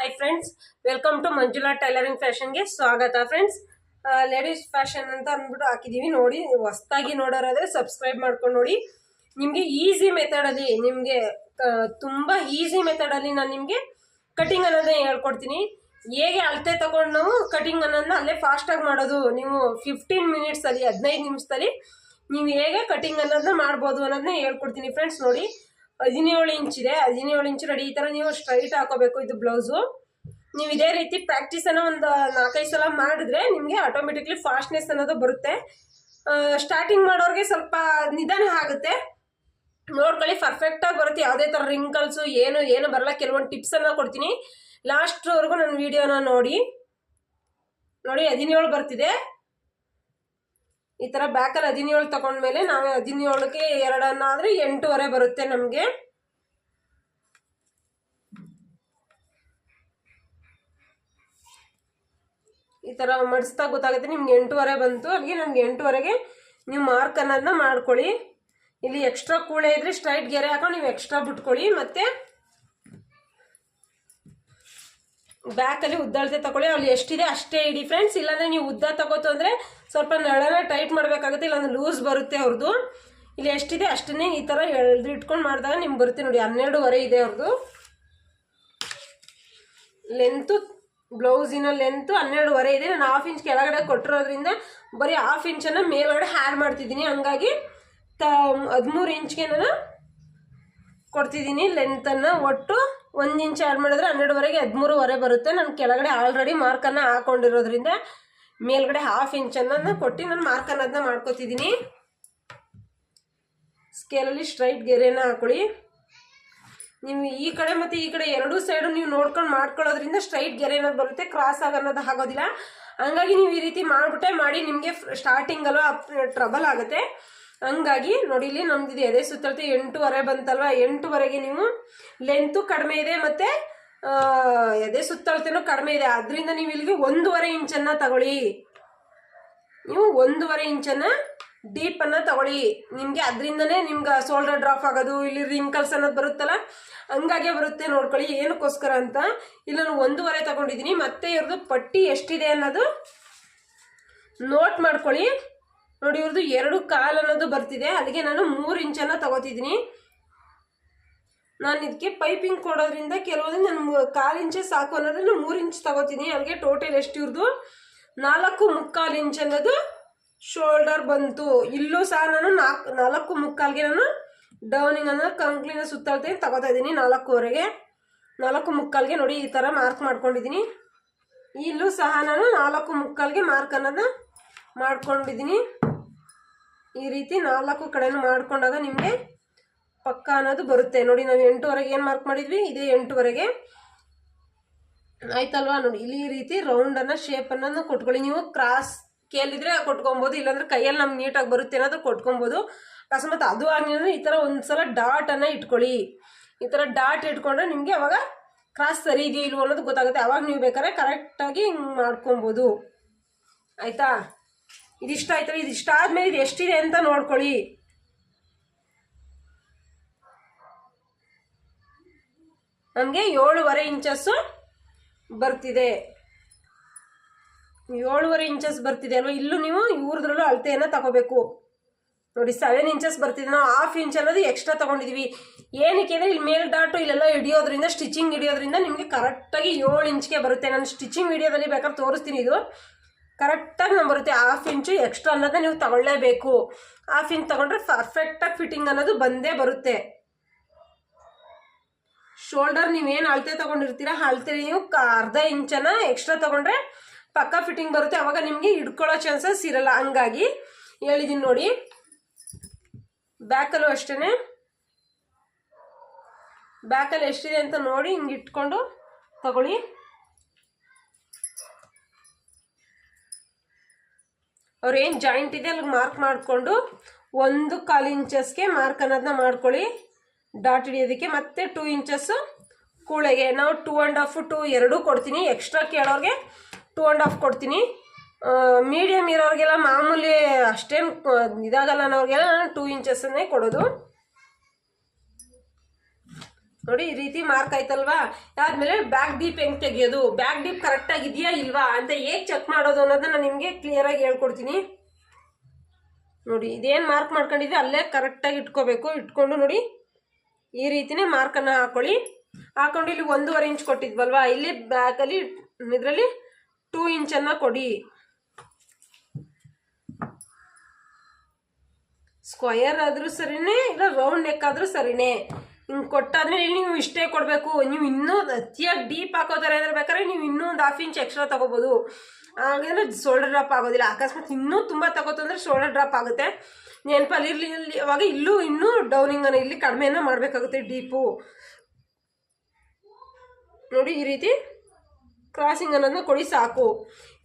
Hi friends, welcome to Manjula tailoring ಫ್ಯಾಷನ್ಗೆ ಸ್ವಾಗತ friends. Ladies fashion ಅಂತ ಅಂದ್ಬಿಟ್ಟು ಹಾಕಿದ್ದೀವಿ. ನೋಡಿ, ಹೊಸದಾಗಿ ನೋಡೋರಾದರೆ ಸಬ್ಸ್ಕ್ರೈಬ್ ಮಾಡ್ಕೊಂಡು ನೋಡಿ. ನಿಮಗೆ ಈಸಿ ಮೆಥಡಲ್ಲಿ, ನಿಮಗೆ ತುಂಬ ಈಸಿ ಮೆಥಡಲ್ಲಿ ನಾನು ನಿಮಗೆ ಕಟಿಂಗ್ ಅನ್ನೋದನ್ನ ಹೇಳ್ಕೊಡ್ತೀನಿ. ಹೇಗೆ ಅಳತೆ ತಗೊಂಡು ನಾವು ಕಟಿಂಗ್ ಅನ್ನೋದನ್ನ ಅಲ್ಲೇ ಫಾಸ್ಟಾಗಿ ಮಾಡೋದು, ನೀವು 15 ಮಿನಿಟ್ಸಲ್ಲಿ 15 ನಿಮಿಷದಲ್ಲಿ ನೀವು ಹೇಗೆ ಕಟಿಂಗ್ ಅನ್ನೋದನ್ನ ಮಾಡ್ಬೋದು ಅನ್ನೋದನ್ನ ಹೇಳ್ಕೊಡ್ತೀನಿ ಫ್ರೆಂಡ್ಸ್. ನೋಡಿ, 17 ಇಂಚ್ ಇದೆ. 17 ಇಂಚ್ ನೋಡಿ, ಈ ಥರ ನೀವು ಸ್ಟ್ರೈಟ್ ಹಾಕೋಬೇಕು. ಇದು ಬ್ಲೌಸು. ನೀವು ಇದೇ ರೀತಿ ಪ್ರಾಕ್ಟೀಸನ್ನು ಒಂದು 4-5 ಸಲ ಮಾಡಿದ್ರೆ ನಿಮಗೆ ಆಟೋಮೆಟಿಕ್ಲಿ ಫಾಸ್ಟ್ನೆಸ್ ಅನ್ನೋದು ಬರುತ್ತೆ. ಸ್ಟಾರ್ಟಿಂಗ್ ಮಾಡೋರಿಗೆ ಸ್ವಲ್ಪ ನಿಧಾನ ಆಗುತ್ತೆ, ನೋಡ್ಕೊಳ್ಳಿ. ಪರ್ಫೆಕ್ಟಾಗಿ ಬರುತ್ತೆ, ಯಾವುದೇ ಥರ ರಿಂಕಲ್ಸು ಏನು ಬರಲ್ಲ. ಕೆಲವೊಂದು ಟಿಪ್ಸನ್ನು ಕೊಡ್ತೀನಿ, ಲಾಸ್ಟ್ವರೆಗೂ ನನ್ನ ವಿಡಿಯೋನ ನೋಡಿ. 17 ಬರ್ತಿದೆ. ಈ ಥರ ಬ್ಯಾಕಲ್ಲಿ 17 ತಗೊಂಡ್ಮೇಲೆ ನಾವು 17ಗೆ 2 ಆದರೆ 8.5 ಬರುತ್ತೆ ನಮಗೆ. ಈ ಥರ ಮಡಿಸ್ತಾ ಗೊತ್ತಾಗುತ್ತೆ ನಿಮ್ಗೆ 8.5 ಬಂತು. ಅಲ್ಲಿಗೆ ನಮ್ಗೆ 8.5ಗೆ ನೀವು ಮಾರ್ಕ್ ಅನ್ನೋದನ್ನ ಮಾಡ್ಕೊಳ್ಳಿ. ಇಲ್ಲಿ ಎಕ್ಸ್ಟ್ರಾ ಕೂಳೆ ಇದ್ರೆ ಸ್ಟ್ರೈಟ್ ಗೆರೆ ಹಾಕೊಂಡು ನೀವು ಎಕ್ಸ್ಟ್ರಾ ಬಿಟ್ಕೊಳ್ಳಿ. ಮತ್ತು ಬ್ಯಾಕಲ್ಲಿ ಉದ್ದಳತೆ ತಗೊಳ್ಳಿ. ಅಲ್ಲಿ ಎಷ್ಟಿದೆ ಅಷ್ಟೇ ಇಡಿ ಫ್ರೆಂಡ್ಸ್. ಇಲ್ಲಾಂದರೆ ನೀವು ಉದ್ದ ತಗೋತು ಅಂದರೆ ಸ್ವಲ್ಪ ನಳನ ಟೈಟ್ ಮಾಡಬೇಕಾಗುತ್ತೆ, ಇಲ್ಲಾಂದ್ರೆ ಲೂಸ್ ಬರುತ್ತೆ ಅವ್ರದ್ದು. ಇಲ್ಲಿ ಎಷ್ಟಿದೆ ಅಷ್ಟನ್ನೇ ಈ ಥರ ಎಳೆದು ಇಟ್ಕೊಂಡು ಮಾಡಿದಾಗ ನಿಮ್ಗೆ ಬರುತ್ತೆ. ನೋಡಿ, 12.5 ಇದೆ ಅವ್ರದ್ದು ಲೆಂತು. ಬ್ಲೌಸಿನ ಲೆಂತು 12.5 ಇದೆ. ನಾನು 1/2 ಇಂಚ್ ಕೆಳಗಡೆ ಕೊಟ್ಟಿರೋದ್ರಿಂದ ಬರೀ 1/2 ಇಂಚನ್ನು ಮೇಲ್ಗಡೆ ಹ್ಯಾಡ್ ಮಾಡ್ತಿದ್ದೀನಿ. ಹಂಗಾಗಿ 13 ಇಂಚ್ಗೆ ನಾನು ಕೊಡ್ತಿದ್ದೀನಿ ಲೆಂತನ್ನು. ಒಟ್ಟು 1 ಇಂಚ್ ಆ್ಯಡ್ ಮಾಡಿದ್ರೆ 12.5ಗೆ 13.5 ಬರುತ್ತೆ. ನಾನು ಕೆಳಗಡೆ ಆಲ್ರೆಡಿ ಮಾರ್ಕನ್ನು ಹಾಕೊಂಡಿರೋದ್ರಿಂದ ಮೇಲ್ಗಡೆ 1/2 ಇಂಚನ್ನು ಕೊಟ್ಟು ನಾನು ಮಾರ್ಕ್ ಅನ್ನೋದನ್ನ ಮಾಡ್ಕೊತಿದ್ದೀನಿ. ಸ್ಕೇಲಲ್ಲಿ ಸ್ಟ್ರೈಟ್ ಗೆರೆನ ಹಾಕೊಳ್ಳಿ. ನೀವು ಈ ಕಡೆ ಮತ್ತು ಈ ಕಡೆ ಎರಡೂ ಸೈಡು ನೀವು ನೋಡ್ಕೊಂಡು ಮಾಡ್ಕೊಳ್ಳೋದ್ರಿಂದ ಸ್ಟ್ರೈಟ್ ಗೆರೆ ಅನ್ನೋದು ಬರುತ್ತೆ, ಕ್ರಾಸ್ ಅನ್ನೋದು ಆಗೋದಿಲ್ಲ. ಹಂಗಾಗಿ ನೀವು ಈ ರೀತಿ ಮಾಡಿ ನಿಮಗೆ ಸ್ಟಾರ್ಟಿಂಗಲ್ಲೂ ಟ್ರಬಲ್ ಆಗುತ್ತೆ. ಹಂಗಾಗಿ ನೋಡಿ, ಇಲ್ಲಿ ನಮ್ದಿದೆ ಎದೆ ಸುತ್ತಳತೆ 8.5 ಬಂತಲ್ವ. 8.5ಗೆ ನೀವು ಲೆಂತು ಕಡಿಮೆ ಇದೆ ಮತ್ತು ಎದೆ ಸುತ್ತಳತೆನೂ ಕಡಿಮೆ ಇದೆ. ಅದರಿಂದ ನೀವು ಇಲ್ಲಿಗೆ 1.5 ಇಂಚನ್ನು ತಗೊಳ್ಳಿ. ನೀವು 1.5 ಇಂಚನ್ನು ಡೀಪನ್ನು ತಗೊಳ್ಳಿ. ನಿಮಗೆ ಅದರಿಂದನೇ ನಿಮ್ಗೆ ಶೋಲ್ಡರ್ ಡ್ರಾಪ್ ಆಗೋದು, ಇಲ್ಲಿ ರಿಂಕಲ್ಸ್ ಅನ್ನೋದು ಬರುತ್ತಲ್ಲ, ಹಂಗಾಗೆ ಬರುತ್ತೆ. ನೋಡ್ಕೊಳ್ಳಿ ಏನಕ್ಕೋಸ್ಕರ ಅಂತ. ಇಲ್ಲಿ ನಾನು 1.5 ತಗೊಂಡಿದ್ದೀನಿ. ಮತ್ತೆ ಇವ್ರದ್ದು ಪಟ್ಟಿ ಎಷ್ಟಿದೆ ಅನ್ನೋದು ನೋಟ್ ಮಾಡ್ಕೊಳ್ಳಿ. ನೋಡಿ, ಇವ್ರದ್ದು 2.25 ಅನ್ನೋದು ಬರ್ತಿದೆ. ಅಲ್ಲಿಗೆ ನಾನು 3 ಇಂಚನ್ನು ತಗೋತಿದ್ದೀನಿ. ನಾನು ಇದಕ್ಕೆ ಪೈಪಿಂಗ್ ಕೊಡೋದ್ರಿಂದ ಕೆಲವೊಂದು ನಾನು 1/4 ಇಂಚೆ ಸಾಕು ಅನ್ನೋದನ್ನು 3 ಇಂಚ್ ತಗೋತೀನಿ. ಅಲ್ಲಿಗೆ ಟೋಟಲ್ ಎಷ್ಟು ಇವ್ರದ್ದು 4.25 ಇಂಚ್ ಅನ್ನೋದು ಶೋಲ್ಡರ್ ಬಂತು. ಇಲ್ಲೂ ಸಹ ನಾನು 4.25ಗೆ ನಾನು ಡೌನಿಂಗ್ ಅನ್ನೋ ಕಂಕ್ಲಿನ ಸುತ್ತಳತೆ ತಗೋತಾ ಇದ್ದೀನಿ. 4.25ಗೆ 4.25ಗೆ ನೋಡಿ ಈ ಥರ ಮಾರ್ಕ್ ಮಾಡ್ಕೊಂಡಿದ್ದೀನಿ. ಇಲ್ಲೂ ಸಹ ನಾನು 4.25ಗೆ ಮಾರ್ಕ್ ಅನ್ನೋದನ್ನ ಮಾಡ್ಕೊಂಡಿದ್ದೀನಿ. ಈ ರೀತಿ 4 ಕಡೆನೂ ಮಾಡ್ಕೊಂಡಾಗ ನಿಮಗೆ ಪಕ್ಕ ಅನ್ನೋದು ಬರುತ್ತೆ. ನೋಡಿ, ನಾವು 8.5ಗೆ ಏನು ಮಾರ್ಕ್ ಮಾಡಿದ್ವಿ, ಇದೇ 8.5ಗೆ ಆಯ್ತಲ್ವಾ. ನೋಡಿ, ಇಲ್ಲಿ ಈ ರೀತಿ ರೌಂಡನ್ನು ಶೇಪನ್ನು ಕೊಟ್ಕೊಳ್ಳಿ. ನೀವು ಕ್ರಾಸ್ ಕೇಳಿದ್ರೆ ಕೊಟ್ಕೊಬೋದು, ಇಲ್ಲಾಂದ್ರೆ ಕೈಯಲ್ಲಿ ನಮ್ಗೆ ನೀಟಾಗಿ ಬರುತ್ತೆ ಏನಾದರೂ ಕೊಟ್ಕೊಬೋದು. ಅಕಸ್ಮಾತ್ ಅದು ಆಗಿದ್ರೆ ಈ ಥರ ಒಂದ್ಸಲ ಡಾಟನ್ನು ಇಟ್ಕೊಳ್ಳಿ. ಈ ಥರ ಡಾಟ್ ಇಟ್ಕೊಂಡ್ರೆ ನಿಮಗೆ ಅವಾಗ ಕ್ರಾಸ್ ಸರಿ ಇದೆಯೋ ಇಲ್ವೋ ಅನ್ನೋದು ಗೊತ್ತಾಗುತ್ತೆ. ಅವಾಗ ನೀವು ಬೇಕಾದ್ರೆ ಕರೆಕ್ಟಾಗಿ ಹಿಂಗೆ ಮಾಡ್ಕೊಬೋದು. ಆಯಿತಾ? ಇದಿಷ್ಟ ಆಯ್ತಲ್ಲ. ಇದಿಷ್ಟ ಆದಮೇಲೆ ಇದು ಎಷ್ಟಿದೆ ಅಂತ ನೋಡ್ಕೊಳ್ಳಿ. ನಮಗೆ 7.5 ಇಂಚಸ್ಸು ಬರ್ತಿದೆ. 7.5 ಇಂಚಸ್ ಬರ್ತಿದೆ ಅಲ್ವಾ. ಇಲ್ಲೂ ನೀವು ಇವ್ರದ್ರಲ್ಲೂ ಅಳತೆಯನ್ನು ತಗೋಬೇಕು. ನೋಡಿ, 7 ಇಂಚಸ್ ಬರ್ತಿದೆ. ನಾವು 1/2 ಇಂಚ್ ಅನ್ನೋದು ಎಕ್ಸ್ಟ್ರಾ ತೊಗೊಂಡಿದ್ದೀವಿ. ಏನಕ್ಕೆ ಅಂದರೆ ಇಲ್ಲಿ ಮೇಲ್ ಡಾಟು ಇಲ್ಲೆಲ್ಲ ಹಿಡಿಯೋದ್ರಿಂದ, ಸ್ಟಿಚಿಂಗ್ ಹಿಡಿಯೋದ್ರಿಂದ ನಿಮಗೆ ಕರೆಕ್ಟಾಗಿ 7 ಇಂಚ್ಗೆ ಬರುತ್ತೆ. ನಾನು ಸ್ಟಿಚಿಂಗ್ ವಿಡಿಯೋದಲ್ಲಿ ಬೇಕಾದ್ರೆ ತೋರಿಸ್ತೀನಿ. ಇದು ಕರೆಕ್ಟಾಗಿ ನಮ್ಗೆ ಬರುತ್ತೆ. 1/2 ಇಂಚು ಎಕ್ಸ್ಟ್ರಾ ಅನ್ನೋದನ್ನ ನೀವು ತಗೊಳ್ಳೇಬೇಕು. 1/2 ಇಂಚ್ ತೊಗೊಂಡ್ರೆ ಪರ್ಫೆಕ್ಟಾಗಿ ಫಿಟ್ಟಿಂಗ್ ಅನ್ನೋದು ಬಂದೇ ಬರುತ್ತೆ. ಶೋಲ್ಡರ್ ನೀವೇನು ಅಳತೆ ತೊಗೊಂಡಿರ್ತೀರ ಅಳತೆ ನೀವು 1/2 ಇಂಚನ್ನು ಎಕ್ಸ್ಟ್ರಾ ತೊಗೊಂಡ್ರೆ ಪಕ್ಕ ಫಿಟ್ಟಿಂಗ್ ಬರುತ್ತೆ. ಅವಾಗ ನಿಮಗೆ ಹಿಡ್ಕೊಳ್ಳೋ ಚಾನ್ಸಸ್ ಇರಲ್ಲ. ಹಂಗಾಗಿ ಹೇಳಿದ್ದೀನಿ ನೋಡಿ. ಬ್ಯಾಕಲ್ಲೂ ಅಷ್ಟೇ, ಬ್ಯಾಕಲ್ಲಿ ಎಷ್ಟಿದೆ ಅಂತ ನೋಡಿ ಹಿಂಗೆ ಇಟ್ಕೊಂಡು ತಗೊಳ್ಳಿ. ಅವ್ರು ಏನು ಜಾಯಿಂಟ್ ಇದೆ ಅಲ್ಲಿಗೆ ಮಾರ್ಕ್ ಮಾಡಿಕೊಂಡು 1/4 ಇಂಚಸ್ಗೆ ಮಾರ್ಕ್ ಅನ್ನೋದನ್ನ ಮಾಡ್ಕೊಳ್ಳಿ ಡಾಟ್ ಹಿಡಿಯೋದಕ್ಕೆ. ಮತ್ತು 2 ಇಂಚಸ್ಸು ಕೂಳೆಗೆ ನಾವು 2.5 2 ಎರಡೂ ಕೊಡ್ತೀನಿ. ಎಕ್ಸ್ಟ್ರಾ ಕೇಳೋರಿಗೆ 2.5 ಕೊಡ್ತೀನಿ. ಮೀಡಿಯಮ್ ಇರೋರಿಗೆಲ್ಲ ಮಾಮೂಲಿ ಅಷ್ಟೇನು ಇದಾಗಲ್ಲ ಅನ್ನೋರಿಗೆಲ್ಲ ನಾನು 2 ಇಂಚಸ್ಸನ್ನೇ ಕೊಡೋದು. ನೋಡಿ ಈ ರೀತಿ ಮಾರ್ಕ್ ಆಯ್ತಲ್ವಾ. ಆದ್ಮೇಲೆ ಬ್ಯಾಕ್ ಡೀಪ್ ಹೆಂಗ್ ತೆಗಿಯೋದು, ಬ್ಯಾಕ್ ಡೀಪ್ ಕರೆಕ್ಟ್ ಆಗಿದೆಯಾ ಇಲ್ವಾ ಅಂತ ಹೇಗೆ ಚೆಕ್ ಮಾಡೋದು ಅನ್ನೋದನ್ನ ನಾನು ನಿಮಗೆ ಕ್ಲಿಯರ್ ಆಗಿ ಹೇಳ್ಕೊಡ್ತೀನಿ. ನೋಡಿ ಇದೇನು ಮಾರ್ಕ್ ಮಾಡ್ಕೊಂಡಿದ್ವಿ ಅಲ್ಲೇ ಕರೆಕ್ಟಾಗಿ ಇಟ್ಕೋಬೇಕು. ಇಟ್ಕೊಂಡು ನೋಡಿ ಈ ರೀತಿನೇ ಮಾರ್ಕನ್ನು ಹಾಕೊಂಡು ಇಲ್ಲಿ 1.5 ಇಂಚ್ ಕೊಟ್ಟಿದ್ವಲ್ವಾ, ಇಲ್ಲಿ ಬ್ಯಾಕಲ್ಲಿ ಇದರಲ್ಲಿ 2 ಇಂಚನ್ನು ಕೊಡಿ. ಸ್ಕ್ವಯರ್ ಆದರೂ ಸರಿನೇ ಇಲ್ಲ ರೌಂಡ್ ನೆಕ್ ಆದರೂ ಸರಿನೇ. ಹಿಂಗೆ ಕೊಟ್ಟಾದ್ಮೇಲೆ ಇಲ್ಲಿ ನೀವು ಇಷ್ಟೇ ಕೊಡಬೇಕು. ನೀವು ಇನ್ನೂ ಅತಿಯಾಗಿ ಡೀಪ್ ಹಾಕೋ ಥರ ಏನಾರು ಬೇಕಾದ್ರೆ ನೀವು ಇನ್ನೂ 1/2 ಇಂಚ್ ಎಕ್ಸ್ಟ್ರಾ ತೊಗೋಬೋದು. ಹಾಗಂದ್ರೆ ಶೋಲ್ಡರ್ ಡ್ರಾಪ್ ಆಗೋದಿಲ್ಲ. ಅಕಸ್ಮಾತ್ ಇನ್ನೂ ತುಂಬ ತಗೋತಂದ್ರೆ ಶೋಲ್ಡರ್ ಡ್ರಾಪ್ ಆಗುತ್ತೆ. ನೆನಪಲ್ಲಿ ಇರಲಿ. ಇಲ್ಲಿ ಅವಾಗ ಇನ್ನೂ ಡೌನಿಂಗನ್ನು ಇಲ್ಲಿ ಕಡಿಮೆನ ಮಾಡಬೇಕಾಗುತ್ತೆ ಡೀಪು. ನೋಡಿ ಈ ರೀತಿ ಕ್ರಾಸಿಂಗ್ ಅನ್ನೋದನ್ನ ಕೊಡಿ ಸಾಕು.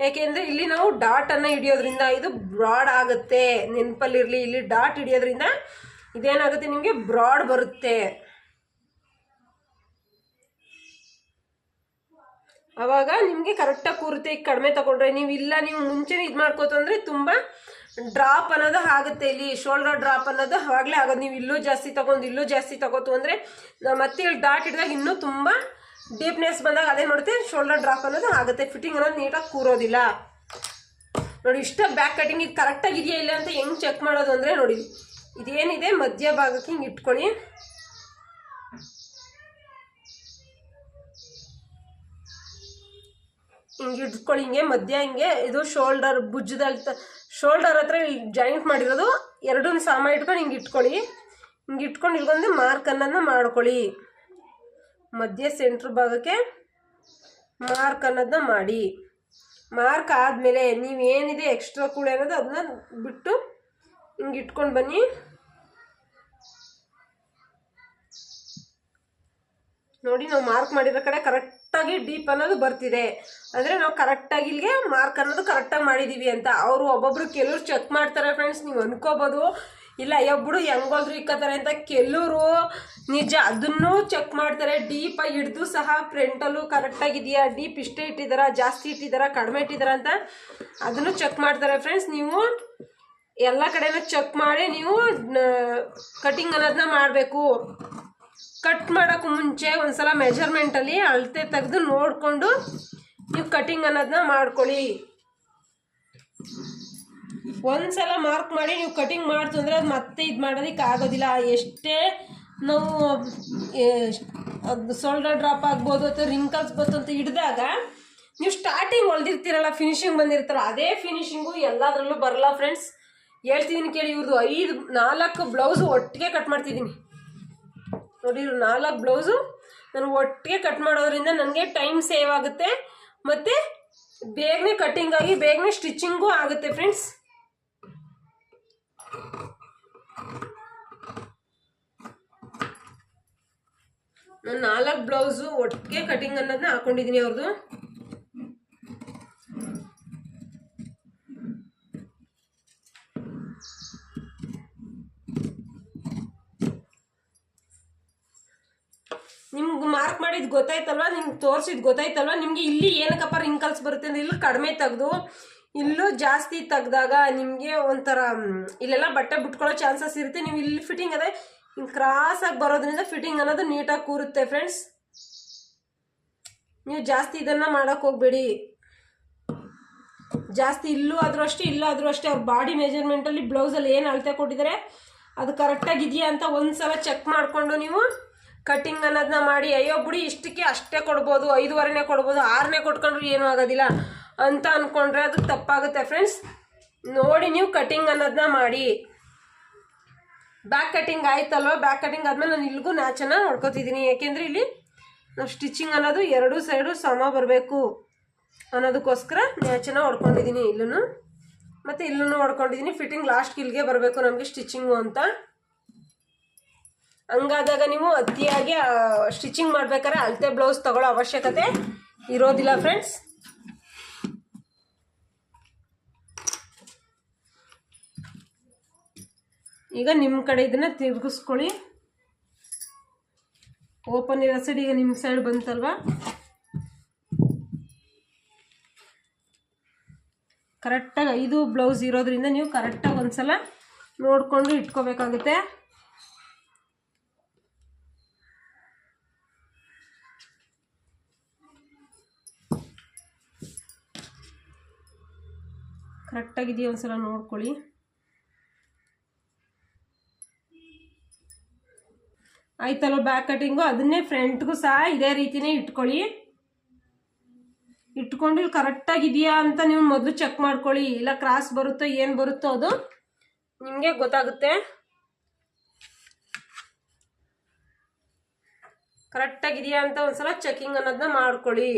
ಯಾಕೆಂದರೆ ಇಲ್ಲಿ ನಾವು ಡಾಟನ್ನು ಹಿಡಿಯೋದ್ರಿಂದ ಇದು ಬ್ರಾಡ್ ಆಗುತ್ತೆ. ನೆನಪಲ್ಲಿರಲಿ, ಇಲ್ಲಿ ಡಾಟ್ ಹಿಡಿಯೋದ್ರಿಂದ ಇದೇನಾಗುತ್ತೆ ನಿಮಗೆ ಬ್ರಾಡ್ ಬರುತ್ತೆ. ಆವಾಗ ನಿಮಗೆ ಕರೆಕ್ಟಾಗಿ ಕೂರುತ್ತೆ. ಈಗ ಕಡಿಮೆ ತಗೊಂಡ್ರೆ ನೀವು ಮುಂಚೆನೇ ಇದು ಮಾಡ್ಕೋತಂದ್ರೆ ತುಂಬ ಡ್ರಾಪ್ ಅನ್ನೋದು ಆಗುತ್ತೆ. ಇಲ್ಲಿ ಶೋಲ್ಡರ್ ಡ್ರಾಪ್ ಅನ್ನೋದು ಆವಾಗಲೇ ಆಗೋದು. ನೀವು ಇಲ್ಲೂ ಜಾಸ್ತಿ ತಗೋತು ಅಂದರೆ ಮತ್ತೆ ಇಲ್ಲಿ ಡಾಟ್ ಹಿಡಿದಾಗ ಇನ್ನೂ ತುಂಬ ಡೀಪ್ನೆಸ್ ಬಂದಾಗ ಅದೇ ನೋಡುತ್ತೆ ಶೋಲ್ಡರ್ ಡ್ರಾಪ್ ಅನ್ನೋದು ಆಗುತ್ತೆ. ಫಿಟ್ಟಿಂಗ್ ಅನ್ನೋದು ನೀಟಾಗಿ ಕೂರೋದಿಲ್ಲ. ನೋಡಿ ಇಷ್ಟ ಬ್ಯಾಕ್ ಕಟಿಂಗ್ ಇದು ಕರೆಕ್ಟಾಗಿ ಇದೆಯಾ ಇಲ್ಲ ಅಂತ ಹೆಂಗೆ ಚೆಕ್ ಮಾಡೋದು ಅಂದರೆ ನೋಡಿ ಇದೇನಿದೆ ಮಧ್ಯ ಭಾಗಕ್ಕೆ ಹಿಂಗೆ ಇಟ್ಕೊಳ್ಳಿ. ಹಿಂಗೆ ಇಟ್ಕೊಳ್ಳಿ. ಹಿಂಗೆ ಮಧ್ಯ ಹಿಂಗೆ ಇದು ಶೋಲ್ಡರ್ ಭುಜದಲ್ಲಿ ಶೋಲ್ಡರ್ ಹತ್ರ ಜಾಯಿಂಟ್ ಮಾಡಿರೋದು ಎರಡನ್ನೂ ಸಾಮ ಇಟ್ಕೊಂಡು ಹಿಂಗೆ ಇಟ್ಕೊಳ್ಳಿ. ಹಿಂಗೆ ಇಟ್ಕೊಂಡು ಇಟ್ಕೊಂಡು ಮಾರ್ಕ್ ಅನ್ನೋದನ್ನ ಮಾಡ್ಕೊಳ್ಳಿ. ಮಧ್ಯ ಸೆಂಟ್ರ್ ಭಾಗಕ್ಕೆ ಮಾರ್ಕ್ ಅನ್ನೋದನ್ನ ಮಾಡಿ. ಮಾರ್ಕ್ ಆದಮೇಲೆ ನೀವೇನಿದೆ ಎಕ್ಸ್ಟ್ರಾ ಕೂಡ ಅನ್ನೋದು ಅದನ್ನ ಬಿಟ್ಟು ಹಿಂಗೆ ಇಟ್ಕೊಂಡು ಬನ್ನಿ. ನೋಡಿ ನಾವು ಮಾರ್ಕ್ ಮಾಡಿರೋ ಕಡೆ ಕರೆಕ್ಟಾಗಿ ಡೀಪ್ ಅನ್ನೋದು ಬರ್ತಿದೆ ಅಂದರೆ ನಾವು ಕರೆಕ್ಟಾಗಿ ಇಲ್ಲಿಗೆ ಮಾರ್ಕ್ ಅನ್ನೋದು ಕರೆಕ್ಟಾಗಿ ಮಾಡಿದ್ದೀವಿ ಅಂತ. ಅವರು ಒಬ್ಬೊಬ್ರು ಕೆಲವ್ರು ಚೆಕ್ ಮಾಡ್ತಾರೆ ಫ್ರೆಂಡ್ಸ್. ನೀವು ಅನ್ಕೋಬೋದು ಇಲ್ಲ ಒಬ್ಬರು ಹೆಂಗೋದ್ರು ಇಕ್ಕತ್ತಾರೆ ಅಂತ. ಕೆಲವರು ನಿಜ ಅದನ್ನೂ ಚೆಕ್ ಮಾಡ್ತಾರೆ. ಡೀಪಾಗಿ ಹಿಡಿದು ಸಹ ಫ್ರಂಟಲ್ಲೂ ಕರೆಕ್ಟಾಗಿದೆಯಾ, ಡೀಪ್ ಇಷ್ಟೇ ಇಟ್ಟಿದ್ದಾರಾ, ಜಾಸ್ತಿ ಇಟ್ಟಿದ್ದಾರಾ, ಕಡಿಮೆ ಇಟ್ಟಿದ್ದಾರಾ ಅಂತ ಅದನ್ನು ಚೆಕ್ ಮಾಡ್ತಾರೆ ಫ್ರೆಂಡ್ಸ್. ನೀವು ಎಲ್ಲ ಕಡೆನೂ ಚೆಕ್ ಮಾಡಿ ನೀವು ಕಟಿಂಗ್ ಅನ್ನೋದನ್ನ ಮಾಡಬೇಕು. ಕಟ್ ಮಾಡೋಕ್ಕೂ ಮುಂಚೆ ಒಂದ್ಸಲ ಮೆಜರ್ಮೆಂಟಲ್ಲಿ ಅಳತೆ ತೆಗೆದು ನೋಡಿಕೊಂಡು ನೀವು ಕಟಿಂಗ್ ಅನ್ನೋದನ್ನ ಮಾಡ್ಕೊಳ್ಳಿ. ಒಂದ್ಸಲ ಮಾರ್ಕ್ ಮಾಡಿ ನೀವು ಕಟಿಂಗ್ ಮಾಡ್ತು ಅಂದರೆ ಅದು ಮತ್ತೆ ಇದು ಮಾಡೋದಕ್ಕೆ ಆಗೋದಿಲ್ಲ. ಎಷ್ಟೇ ನಾವು ಅದು ಶೋಲ್ಡರ್ ಡ್ರಾಪ್ ಆಗ್ಬೋದು ಅಥವಾ ರಿಂಕಲ್ಸ್ ಬಂತು ಅಂತ ಹಿಡಿದಾಗ ನೀವು ಸ್ಟಾರ್ಟಿಂಗ್ ಹೊಲ್ದಿರ್ತೀರಲ್ಲ, ಫಿನಿಶಿಂಗ್ ಬಂದಿರ್ತಾರಲ್ಲ, ಅದೇ ಫಿನಿಶಿಂಗು ಎಲ್ಲದರಲ್ಲೂ ಬರಲ್ಲ ಫ್ರೆಂಡ್ಸ್. ಹೇಳ್ತಿದ್ದೀನಿ ಕೇಳಿ. ಇವ್ರದ್ದು 4 ಬ್ಲೌಸು ಒಟ್ಟಿಗೆ ಕಟ್ ಮಾಡ್ತಿದ್ದೀನಿ ನೋಡಿ. 4 ಬ್ಲೌಸು ನಾನು ಒಟ್ಟಿಗೆ ಕಟ್ ಮಾಡೋದ್ರಿಂದ ನನಗೆ ಟೈಮ್ ಸೇವ್ ಆಗುತ್ತೆ ಮತ್ತು ಬೇಗನೆ ಕಟ್ಟಿಂಗ್ ಆಗಿ ಬೇಗನೆ ಸ್ಟಿಚಿಂಗು ಆಗುತ್ತೆ ಫ್ರೆಂಡ್ಸ್. ನಾನು 4 ಬ್ಲೌಸು ಒಟ್ಟಿಗೆ ಕಟಿಂಗ್ ಅನ್ನೋದನ್ನ ಹಾಕೊಂಡಿದ್ದೀನಿ ಅವ್ರದ್ದು. ನಿಮ್ಗೆ ಮಾರ್ಕ್ ಮಾಡಿದ್ದು ಗೊತ್ತಾಯ್ತಲ್ವ, ನಿಮ್ಗೆ ತೋರಿಸಿದ್ದು ಗೊತ್ತಾಯ್ತಲ್ವ. ನಿಮಗೆ ಇಲ್ಲಿ ಏನಕ್ಕಪ್ಪ ರಿಂಕಲ್ಸ್ ಬರುತ್ತೆ ಅಂದರೆ ಇಲ್ಲಿ ಕಡಿಮೆ ತೆಗೆದು ಇಲ್ಲೂ ಜಾಸ್ತಿ ತೆಗ್ದಾಗ ನಿಮಗೆ ಒಂಥರ ಇಲ್ಲೆಲ್ಲ ಬಟ್ಟೆ ಬಿಟ್ಕೊಳ್ಳೋ ಚಾನ್ಸಸ್ ಇರುತ್ತೆ. ನೀವು ಇಲ್ಲಿ ಫಿಟ್ಟಿಂಗ್ ಅದೇ ಹಿಂಗೆ ಕ್ರಾಸಾಗಿ ಬರೋದ್ರಿಂದ ಫಿಟ್ಟಿಂಗ್ ಅನ್ನೋದು ನೀಟಾಗಿ ಕೂರುತ್ತೆ ಫ್ರೆಂಡ್ಸ್. ನೀವು ಜಾಸ್ತಿ ಇದನ್ನು ಮಾಡೋಕ್ಕೆ ಹೋಗಬೇಡಿ. ಜಾಸ್ತಿ ಇಲ್ಲೂ ಆದರೂ ಅಷ್ಟೇ ಇಲ್ಲಾದರೂ ಅಷ್ಟೇ ಅವ್ರ ಬಾಡಿ ಮೆಜರ್ಮೆಂಟಲ್ಲಿ ಬ್ಲೌಸಲ್ಲಿ ಏನು ಅಳತೆ ಕೊಟ್ಟಿದ್ದಾರೆ ಅದು ಕರೆಕ್ಟಾಗಿದೆಯಾ ಅಂತ ಒಂದು ಸಲ ಚೆಕ್ ಮಾಡಿಕೊಂಡು ನೀವು ಕಟ್ಟಿಂಗ್ ಅನ್ನೋದನ್ನ ಮಾಡಿ. ಅಯ್ಯೋ ಬಿಡಿ ಇಷ್ಟಕ್ಕೆ ಅಷ್ಟೇ ಕೊಡ್ಬೋದು, 5.5ನೇ ಕೊಡ್ಬೋದು, 6ನೇ ಕೊಟ್ಕೊಂಡ್ರು ಏನೂ ಆಗೋದಿಲ್ಲ ಅಂತ ಅಂದ್ಕೊಂಡ್ರೆ ಅದು ತಪ್ಪಾಗುತ್ತೆ ಫ್ರೆಂಡ್ಸ್. ನೋಡಿ ನೀವು ಕಟ್ಟಿಂಗ್ ಅನ್ನೋದನ್ನ ಮಾಡಿ. ಬ್ಯಾಕ್ ಕಟ್ಟಿಂಗ್ ಆಯ್ತಲ್ವ, ಬ್ಯಾಕ್ ಕಟ್ಟಿಂಗ್ ಆದಮೇಲೆ ನಾನು ಇಲ್ಲಿಗೂ ನ್ಯಾಚನ್ನು ಹೊಡ್ಕೊತಿದ್ದೀನಿ. ಯಾಕೆಂದರೆ ಇಲ್ಲಿ ನಾವು ಸ್ಟಿಚಿಂಗ್ ಅನ್ನೋದು 2 ಸೈಡು ಸಮ ಬರಬೇಕು ಅನ್ನೋದಕ್ಕೋಸ್ಕರ ನ್ಯಾಚನ್ನು ಹೊಡ್ಕೊಂಡಿದ್ದೀನಿ. ಇಲ್ಲೂ ಮತ್ತು ಇಲ್ಲೂ ಹೊಡ್ಕೊಂಡಿದ್ದೀನಿ. ಫಿಟ್ಟಿಂಗ್ ಲಾಸ್ಟ್ ಇಲ್ಲಿಗೆ ಬರಬೇಕು ನಮಗೆ ಸ್ಟಿಚಿಂಗು ಅಂತ. ಹಂಗಾದಾಗ ನೀವು ಅತಿಯಾಗಿ ಸ್ಟಿಚಿಂಗ್ ಮಾಡ್ಬೇಕಾದ್ರೆ ಅಳತೆ ಬ್ಲೌಸ್ ತಗೊಳ್ಳೋ ಅವಶ್ಯಕತೆ ಇರೋದಿಲ್ಲ ಫ್ರೆಂಡ್ಸ್. ಈಗ ನಿಮ್ಮ ಕಡೆ ಇದನ್ನು ತಿರುಗಿಸ್ಕೊಳ್ಳಿ. ಓಪನ್ ಇರೋ ಸೈಡ್ ಈಗ ನಿಮ್ಮ ಸೈಡ್ ಬಂತಲ್ವಾ, ಕರೆಕ್ಟಾಗಿ 5 ಬ್ಲೌಸ್ ಇರೋದ್ರಿಂದ ನೀವು ಕರೆಕ್ಟಾಗಿ ಒಂದ್ಸಲ ನೋಡಿಕೊಂಡು ಇಟ್ಕೋಬೇಕಾಗುತ್ತೆ. ಕರೆಕ್ಟಾಗಿದೆಯಾ ಒಂದ್ಸಲ ನೋಡ್ಕೊಳ್ಳಿ. ಆಯ್ತಲ್ವ ಬ್ಯಾಕ್ ಕಟಿಂಗು, ಅದನ್ನೇ ಫ್ರಂಟ್ಗೂ ಸಹ ಇದೇ ರೀತಿನೇ ಇಟ್ಕೊಳ್ಳಿ. ಇಟ್ಕೊಂಡು ಇಲ್ಲಿ ಕರೆಕ್ಟಾಗಿದೆಯಾ ಅಂತ ನೀವು ಮೊದಲು ಚೆಕ್ ಮಾಡ್ಕೊಳ್ಳಿ. ಇಲ್ಲ ಕ್ರಾಸ್ ಬರುತ್ತೋ ಏನು ಬರುತ್ತೋ ಅದು ನಿಮಗೆ ಗೊತ್ತಾಗುತ್ತೆ. ಕರೆಕ್ಟಾಗಿದೆಯಾ ಅಂತ ಒಂದ್ಸಲ ಚೆಕಿಂಗ್ ಅನ್ನೋದನ್ನ ಮಾಡ್ಕೊಳ್ಳಿ.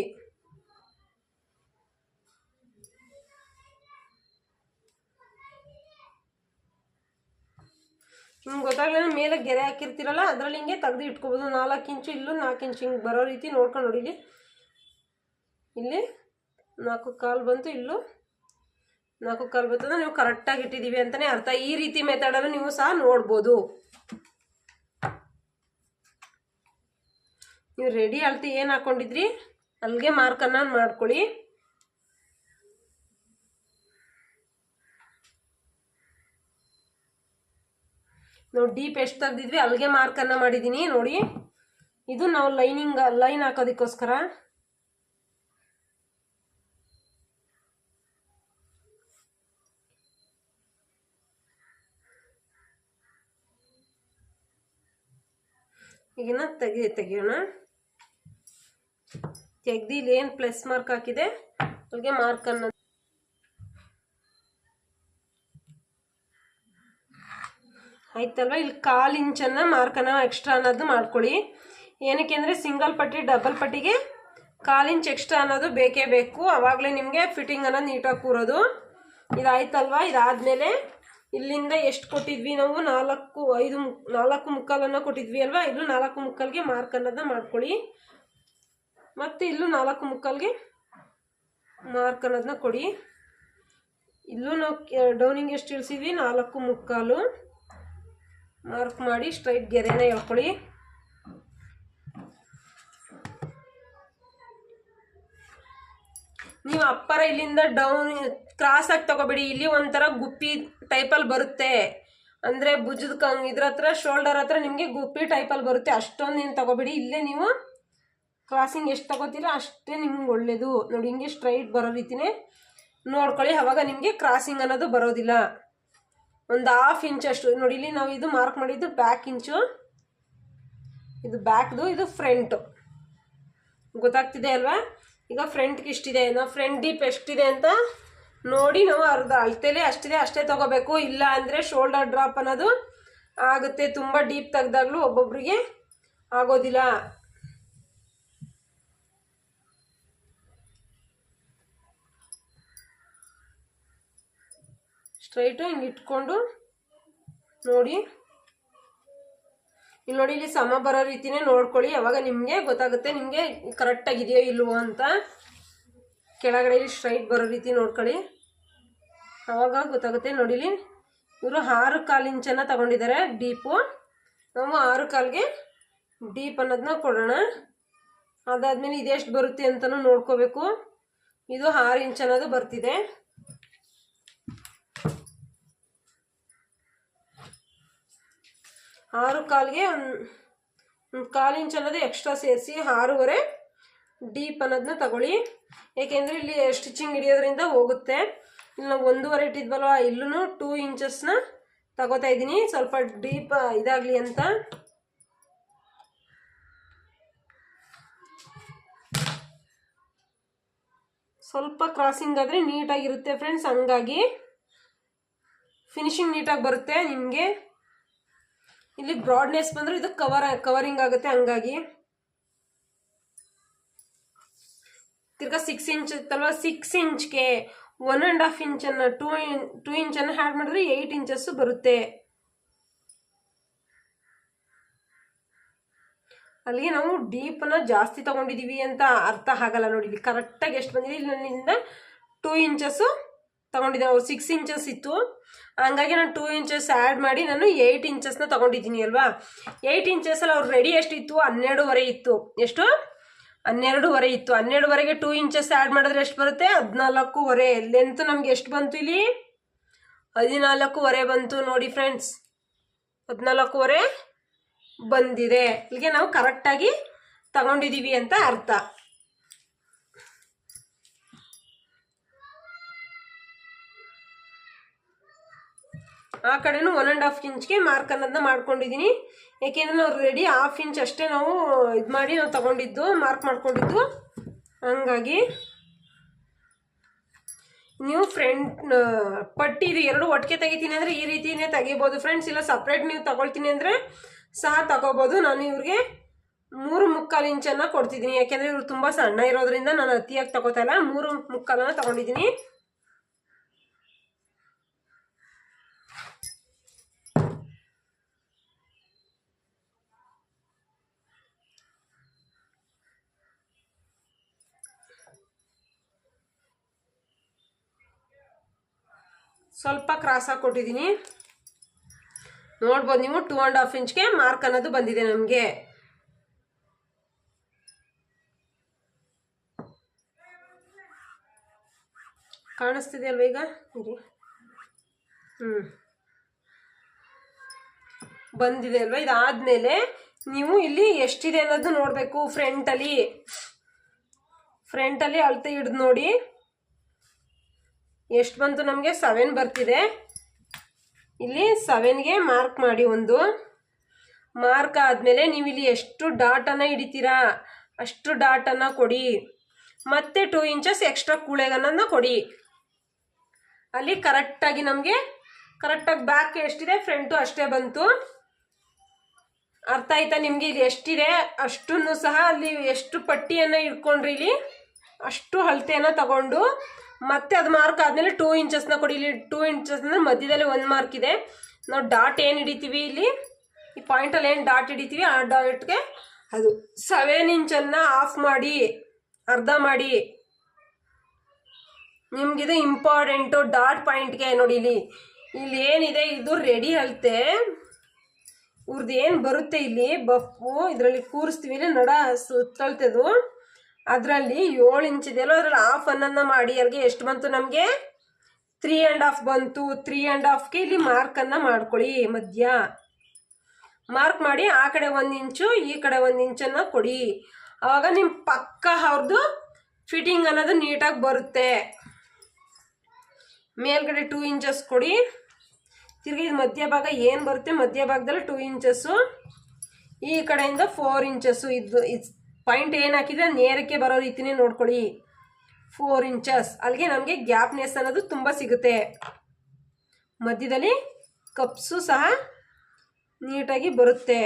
ನಿಮ್ಗೆ ಗೊತ್ತಾಗಲ್ಲ ಮೇಲೆ ಗೆರೆ ಹಾಕಿರ್ತೀರಲ್ಲ ಅದರಲ್ಲಿ ಹಿಂಗೆ ತೆಗೆದು ಇಟ್ಕೋಬೋದು. 4 ಇಂಚು ಇಲ್ಲೂ 4 ಇಂಚು ಹಿಂಗೆ ಬರೋ ರೀತಿ ನೋಡ್ಕೊಂಡು ನೋಡಿಲಿ. ಇಲ್ಲಿ 4 ಕಾಲು ಬಂತು, ಇಲ್ಲೂ 4 ಕಾಲು ಬಂತಂದ್ರೆ ನೀವು ಕರೆಕ್ಟಾಗಿ ಇಟ್ಟಿದ್ದೀವಿ ಅಂತಲೇ ಅರ್ಥ. ಈ ರೀತಿ ಮೆಥಡನ್ನು ನೀವು ಸಹ ನೋಡ್ಬೋದು. ನೀವು ರೆಡಿ ಅಳತೆ ಏನು ಹಾಕೊಂಡಿದ್ರಿ ಅಲ್ಲಿಗೆ ಮಾರ್ಕನ್ನು ಮಾಡ್ಕೊಳ್ಳಿ. ನಾವು ಡೀಪ್ ಎಷ್ಟು ತೆಗ್ದಿದ್ವಿ ಅಲ್ಲಿಗೆ ಮಾರ್ಕನ್ನು ಮಾಡಿದ್ದೀನಿ ನೋಡಿ. ಇದು ನಾವು ಲೈನ್ ಹಾಕೋದಕ್ಕೋಸ್ಕರ. ಈಗಿನ ತೆಗಿಯೋಣ. ತೆಗ್ದು ಇಲ್ಲಿ ಏನು ಪ್ಲಸ್ ಮಾರ್ಕ್ ಹಾಕಿದೆ ಅಲ್ಲಿಗೆ ಮಾರ್ಕನ್ನು ಆಯ್ತಲ್ವ. ಇಲ್ಲಿ 1/4 ಇಂಚನ್ನು ಮಾರ್ಕನ್ನು ಎಕ್ಸ್ಟ್ರಾ ಅನ್ನೋದು ಮಾಡ್ಕೊಳ್ಳಿ. ಏನಕ್ಕೆ ಅಂದರೆ ಸಿಂಗಲ್ ಪಟ್ಟಿ ಡಬಲ್ ಪಟ್ಟಿಗೆ 1/4 ಇಂಚ್ ಎಕ್ಸ್ಟ್ರಾ ಅನ್ನೋದು ಬೇಕೇ ಬೇಕು. ಆವಾಗಲೇ ನಿಮಗೆ ಫಿಟ್ಟಿಂಗ್ ಅನ್ನೋದು ನೀಟಾಗಿ ಕೂರೋದು. ಇದಾಯ್ತಲ್ವ. ಇದಾದಮೇಲೆ ಇಲ್ಲಿಂದ ಎಷ್ಟು ಕೊಟ್ಟಿದ್ವಿ ನಾವು 4 ಮುಕ್ಕಾಲನ್ನು ಕೊಟ್ಟಿದ್ವಿ ಅಲ್ವಾ. ಇಲ್ಲೂ 4 ಮುಕ್ಕಾಲ್ಗೆ ಮಾರ್ಕ್ ಅನ್ನೋದನ್ನ ಮಾಡ್ಕೊಳ್ಳಿ. ಮತ್ತು ಇಲ್ಲೂ 4 ಮುಕ್ಕಾಲ್ಗೆ ಮಾರ್ಕ್ ಅನ್ನೋದನ್ನ ಕೊಡಿ. ಇಲ್ಲೂ ನಾವು ಡೌನಿಂಗ್ ಎಷ್ಟು ಇಳಿಸಿದ್ವಿ 4 ಮುಕ್ಕಾಲು ಮಾರ್ಕ್ ಮಾಡಿ ಸ್ಟ್ರೈಟ್ ಗೆರೆನ ಎಳ್ಕೊಳ್ಳಿ. ನೀವು ಅಪ್ಪರ ಇಲ್ಲಿಂದ ಡೌನ್ ಕ್ರಾಸ್ ಆಗಿ ತಗೋಬೇಡಿ. ಇಲ್ಲಿ ಒಂಥರ ಗುಪ್ಪಿ ಟೈಪಲ್ಲಿ ಬರುತ್ತೆ. ಅಂದರೆ ಭುಜದ ಇದ್ರ ಹತ್ರ ಶೋಲ್ಡರ್ ಹತ್ರ ನಿಮಗೆ ಗುಪ್ಪಿ ಟೈಪಲ್ಲಿ ಬರುತ್ತೆ. ಅಷ್ಟೊಂದು ಏನು ತಗೋಬೇಡಿ. ಇಲ್ಲೇ ನೀವು ಕ್ರಾಸಿಂಗ್ ಎಷ್ಟು ತಗೋತೀರ ಅಷ್ಟೇ ನಿಮ್ಗೆ ಒಳ್ಳೇದು. ನೋಡಿ ಹಿಂಗೆ ಸ್ಟ್ರೈಟ್ ಬರೋ ರೀತಿನೇ ನೋಡ್ಕೊಳ್ಳಿ. ಆವಾಗ ನಿಮಗೆ ಕ್ರಾಸಿಂಗ್ ಅನ್ನೋದು ಬರೋದಿಲ್ಲ. ಒಂದು 1/2 ಇಂಚ್ ಅಷ್ಟು ನೋಡಿ. ಇಲ್ಲಿ ನಾವು ಇದು ಮಾರ್ಕ್ ಮಾಡಿದ್ದು ಬ್ಯಾಕ್ ಇಂಚು, ಇದು ಬ್ಯಾಕ್ದು, ಇದು ಫ್ರಂಟು. ಗೊತ್ತಾಗ್ತಿದೆ ಅಲ್ವಾ. ಈಗ ಫ್ರಂಟ್ಗೆ ಇಷ್ಟಿದೆ. ನಾವು ಫ್ರಂಟ್ ಡೀಪ್ ಎಷ್ಟಿದೆ ಅಂತ ನೋಡಿ ನಾವು ಅರ್ಧ ಅಳತೆಲೇ ಅಷ್ಟಿದೆ ಅಷ್ಟೇ ತಗೋಬೇಕು. ಇಲ್ಲ ಅಂದರೆ ಶೋಲ್ಡರ್ ಡ್ರಾಪ್ ಅನ್ನೋದು ಆಗುತ್ತೆ. ತುಂಬ ಡೀಪ್ ತೆಗ್ದಾಗ್ಲೂ ಒಬ್ಬೊಬ್ರಿಗೆ ಆಗೋದಿಲ್ಲ. ಸ್ಟ್ರೈಟು ಹಿಂಗೆ ಇಟ್ಕೊಂಡು ನೋಡಿ. ಇಲ್ಲಿ ನೋಡಿ, ಇಲ್ಲಿ ಸಮ ಬರೋ ರೀತಿನೇ ನೋಡ್ಕೊಳ್ಳಿ. ಅವಾಗ ನಿಮಗೆ ಗೊತ್ತಾಗುತ್ತೆ ನಿಮಗೆ ಕರೆಕ್ಟಾಗಿದೆಯೋ ಇಲ್ವೋ ಅಂತ. ಕೆಳಗಡೆ ಇಲ್ಲಿ ಸ್ಟ್ರೈಟ್ ಬರೋ ರೀತಿ ನೋಡ್ಕೊಳ್ಳಿ. ಅವಾಗ ಗೊತ್ತಾಗುತ್ತೆ. ನೋಡಿಲಿ ಇವರು 6 ಇಂಚನ್ನು ತಗೊಂಡಿದ್ದಾರೆ ಡೀಪು. ನಾವು 6 ಡೀಪ್ ಅನ್ನೋದನ್ನ ಕೊಡೋಣ. ಅದಾದಮೇಲೆ ಇದೆಷ್ಟು ಬರುತ್ತೆ ಅಂತಲೂ ನೋಡ್ಕೋಬೇಕು. ಇದು 6 ಇಂಚ್ ಅನ್ನೋದು ಬರ್ತಿದೆ. 6 ಒಂದು 1/4 ಇಂಚ್ ಅನ್ನೋದು ಎಕ್ಸ್ಟ್ರಾ ಸೇರಿಸಿ 6.5 ಡೀಪ್ ಅನ್ನೋದನ್ನ ತಗೊಳ್ಳಿ. ಏಕೆಂದರೆ ಇಲ್ಲಿ ಸ್ಟಿಚಿಂಗ್ ಹಿಡಿಯೋದ್ರಿಂದ ಹೋಗುತ್ತೆ. ಇಲ್ಲಿ ನಾವು 1.5 ಇಟ್ಟಿದ್ವಲ್ವ, ಇಲ್ಲೂ 2 ಇಂಚಸ್ನ ತಗೋತಾ ಇದ್ದೀನಿ ಸ್ವಲ್ಪ ಡೀಪ್ ಇದಾಗಲಿ ಅಂತ. ಸ್ವಲ್ಪ ಕ್ರಾಸಿಂಗ್ ಆದರೆ ನೀಟಾಗಿರುತ್ತೆ ಫ್ರೆಂಡ್ಸ್. ಹಂಗಾಗಿ ಫಿನಿಶಿಂಗ್ ನೀಟಾಗಿ ಬರುತ್ತೆ ನಿಮಗೆ. ಇಲ್ಲಿ ಬ್ರಾಡ್ನೆಸ್ ಬಂದರೂ ಇದು ಕವರಿಂಗ್ ಆಗುತ್ತೆ. ಹಂಗಾಗಿ ತಿರ್ಗಾ 6 ಇಂಚ್ ಇತ್ತಲ್ವ, 6 ಇಂಚ್ಗೆ 1.5 ಇಂಚನ್ನು 2 ಇಂಚನ್ನು ಆ್ಯಡ್ ಮಾಡಿದ್ರೆ 8 ಇಂಚಸ್ಸು ಬರುತ್ತೆ. ಅಲ್ಲಿಗೆ ನಾವು ಡೀಪನ್ನು ಜಾಸ್ತಿ ತೊಗೊಂಡಿದ್ದೀವಿ ಅಂತ ಅರ್ಥ ಆಗಲ್ಲ. ನೋಡಿ ಇಲ್ಲಿ ಕರೆಕ್ಟಾಗಿ ಎಷ್ಟು ಬಂದಿದೆ. ಇಲ್ಲಿಂದ 2 ಇಂಚಸ್ಸು ತೊಗೊಂಡಿದ್ದೆ. ಅವ್ರು 6 ಇಂಚಸ್ ಇತ್ತು, ಹಂಗಾಗಿ ನಾನು 2 ಇಂಚಸ್ ಆ್ಯಡ್ ಮಾಡಿ ನಾನು 8 ಇಂಚಸ್ನ ತೊಗೊಂಡಿದ್ದೀನಿ ಅಲ್ವಾ. 8 ಇಂಚಸಲ್ಲಿ ಅವ್ರು ರೆಡಿ ಎಷ್ಟಿತ್ತು 12.5 ಇತ್ತು. ಎಷ್ಟು 12.5 ಇತ್ತು. 12.5ಗೆ 2 ಇಂಚಸ್ ಆ್ಯಡ್ ಮಾಡಿದ್ರೆ ಎಷ್ಟು ಬರುತ್ತೆ 14.5. ಲೆಂತ್ ನಮ್ಗೆ ಎಷ್ಟು ಬಂತು ಇಲ್ಲಿ 14.5 ಬಂತು. ನೋಡಿ ಫ್ರೆಂಡ್ಸ್ 14.5 ಬಂದಿದೆ. ಇಲ್ಲಿಗೆ ನಾವು ಕರೆಕ್ಟಾಗಿ ತಗೊಂಡಿದ್ದೀವಿ ಅಂತ ಅರ್ಥ. ಆ ಕಡೆನೂ 1.5 ಇಂಚ್ಗೆ ಮಾರ್ಕ್ ಅನ್ನೋದನ್ನ ಮಾಡ್ಕೊಂಡಿದ್ದೀನಿ. ಏಕೆಂದರೆ ನಾವು ರೆಡಿ 1/2 ಇಂಚ್ ಅಷ್ಟೇ ನಾವು ಇದು ಮಾಡಿ ನಾವು ತಗೊಂಡಿದ್ದು ಮಾರ್ಕ್ ಮಾಡ್ಕೊಂಡಿದ್ದು. ಹಂಗಾಗಿ ನೀವು ಪಟ್ಟಿ ಇದು ಎರಡು ಒಟ್ಟಿಗೆ ತೆಗಿತೀನಿ ಅಂದರೆ ಈ ರೀತಿಯೇ ತೆಗಿಬೋದು ಫ್ರೆಂಡ್ಸ್. ಇಲ್ಲ ಸಪ್ರೇಟ್ ನೀವು ತಗೊಳ್ತೀನಿ ಅಂದರೆ ಸಹ ತಗೋಬೋದು. ನಾನು ಇವ್ರಿಗೆ 3.25 ಇಂಚನ್ನು ಕೊಡ್ತಿದ್ದೀನಿ. ಯಾಕೆಂದರೆ ಇವರು ತುಂಬ ಸಣ್ಣ ಇರೋದ್ರಿಂದ ನಾನು ಅತಿಯಾಗಿ ತಗೋತಾ ಇಲ್ಲ, 3.25 ತಗೊಂಡಿದ್ದೀನಿ. ಸ್ವಲ್ಪ ಕ್ರಾಸಾಗಿ ಕೊಟ್ಟಿದ್ದೀನಿ. ನೋಡ್ಬೋದು ನೀವು 2.5 ಇಂಚ್ಗೆ ಮಾರ್ಕ್ ಅನ್ನೋದು ಬಂದಿದೆ ನಮಗೆ. ಕಾಣಿಸ್ತಿದೆ ಅಲ್ವ ಈಗ? ಬಂದಿದೆ ಅಲ್ವಾ? ಇದಾದ್ಮೇಲೆ ನೀವು ಇಲ್ಲಿ ಎಷ್ಟಿದೆ ಅನ್ನೋದು ನೋಡಬೇಕು. ಫ್ರಂಟಲ್ಲಿ ಅಳತೆ ಹಿಡಿದು ನೋಡಿ ಎಷ್ಟು ಬಂತು ನಮಗೆ. 7 ಬರ್ತಿದೆ. ಇಲ್ಲಿ 7ಗೆ ಮಾರ್ಕ್ ಮಾಡಿ. ಒಂದು ಮಾರ್ಕ್ ಆದಮೇಲೆ ನೀವು ಇಲ್ಲಿ ಎಷ್ಟು ಡಾಟನ್ನು ಹಿಡಿತೀರಾ ಅಷ್ಟು ಡಾಟನ್ನು ಕೊಡಿ. ಮತ್ತೆ 2 ಇಂಚಸ್ ಎಕ್ಸ್ಟ್ರಾ ಕೂಳೆಗನ್ನ ಕೊಡಿ. ಅಲ್ಲಿ ಕರೆಕ್ಟಾಗಿ ನಮಗೆ ಕರೆಕ್ಟಾಗಿ ಬ್ಯಾಕ್ ಎಷ್ಟಿದೆ ಫ್ರಂಟು ಅಷ್ಟೇ ಬಂತು. ಅರ್ಥ ಆಯ್ತಾ ನಿಮಗೆ? ಇಲ್ಲಿ ಎಷ್ಟಿದೆ ಅಷ್ಟನ್ನು ಸಹ ಅಲ್ಲಿ ಎಷ್ಟು ಪಟ್ಟಿಯನ್ನು ಇಟ್ಕೊಂಡ್ರಿ ಇಲ್ಲಿ ಅಷ್ಟು ಅಳತೆಯನ್ನು ತಗೊಂಡು ಮತ್ತೆ ಅದು ಮಾರ್ಕ್ ಆದಮೇಲೆ 2 ಇಂಚಸ್ನ ಕೊಡಿ. ಇಲ್ಲಿ 2 ಇಂಚಸ್ ಅಂದರೆ ಮಧ್ಯದಲ್ಲಿ 1 ಮಾರ್ಕ್ ಇದೆ. ನಾವು ಡಾಟ್ ಏನು ಹಿಡಿತೀವಿ ಇಲ್ಲಿ ಈ ಪಾಯಿಂಟಲ್ಲಿ ಏನು ಡಾಟ್ ಹಿಡಿತೀವಿ ಆ ಡಾಟ್ಗೆ ಅದು 7 ಇಂಚನ್ನು ಆಫ್ ಮಾಡಿ, ಅರ್ಧ ಮಾಡಿ. ನಿಮಗಿದು ಇಂಪಾರ್ಟೆಂಟು ಡಾಟ್ ಪಾಯಿಂಟ್ಗೆ. ನೋಡಿ ಇಲ್ಲಿ ಏನಿದೆ ಇದು ರೆಡಿ ಅಳತೆ. ಇವ್ರದ್ದು ಏನು ಬರುತ್ತೆ ಇಲ್ಲಿ ಬಫ್ಫು ಇದರಲ್ಲಿ ಕೂರಿಸ್ತೀವಿ. ಇಲ್ಲಿ ನಡ ಸುತ್ತಳ್ತದು ಅದರಲ್ಲಿ 7 ಇಂಚ್ ಇದೆಯಲ್ಲ ಅದರಲ್ಲಿ ಹಾಫ್ ಅನ್ನೋದನ್ನ ಮಾಡಿ. ಅಲ್ಲಿಗೆ ಎಷ್ಟು ಬಂತು ನಮಗೆ? 3.5 ಬಂತು. 3.5ಗೆ ಇಲ್ಲಿ ಮಾರ್ಕನ್ನು ಮಾಡ್ಕೊಳ್ಳಿ. ಮಧ್ಯ ಮಾರ್ಕ್ ಮಾಡಿ ಆ ಕಡೆ 1 ಇಂಚು ಈ ಕಡೆ 1 ಇಂಚನ್ನು ಕೊಡಿ. ಆವಾಗ ನಿಮ್ಮ ಪಕ್ಕ ಅವ್ರದ್ದು ಫಿಟ್ಟಿಂಗ್ ಅನ್ನೋದು ನೀಟಾಗಿ ಬರುತ್ತೆ. ಮೇಲ್ಗಡೆ 2 ಇಂಚಸ್ ಕೊಡಿ. ತಿರ್ಗಿ ಇದು ಮಧ್ಯ ಭಾಗ ಏನು ಬರುತ್ತೆ ಮಧ್ಯ ಭಾಗದಲ್ಲಿ 2 ಇಂಚಸ್ಸು, ಈ ಕಡೆಯಿಂದ 4 ಇಂಚಸ್ಸು. ಇದು ಪಾಯಿಂಟ್ ಏನು ಹಾಕಿದ್ರೆ ನೇರಕ್ಕೆ ಬರೋ ರೀತಿನೇ ನೋಡ್ಕೊಳ್ಳಿ. 4 ಇಂಚಸ್. ಅಲ್ಲಿಗೆ ನಮಗೆ ಗ್ಯಾಪ್ನೆಸ್ ಅನ್ನೋದು ತುಂಬ ಸಿಗುತ್ತೆ. ಮಧ್ಯದಲ್ಲಿ ಕಪ್ಸು ಸಹ ನೀಟಾಗಿ ಬರುತ್ತೆ.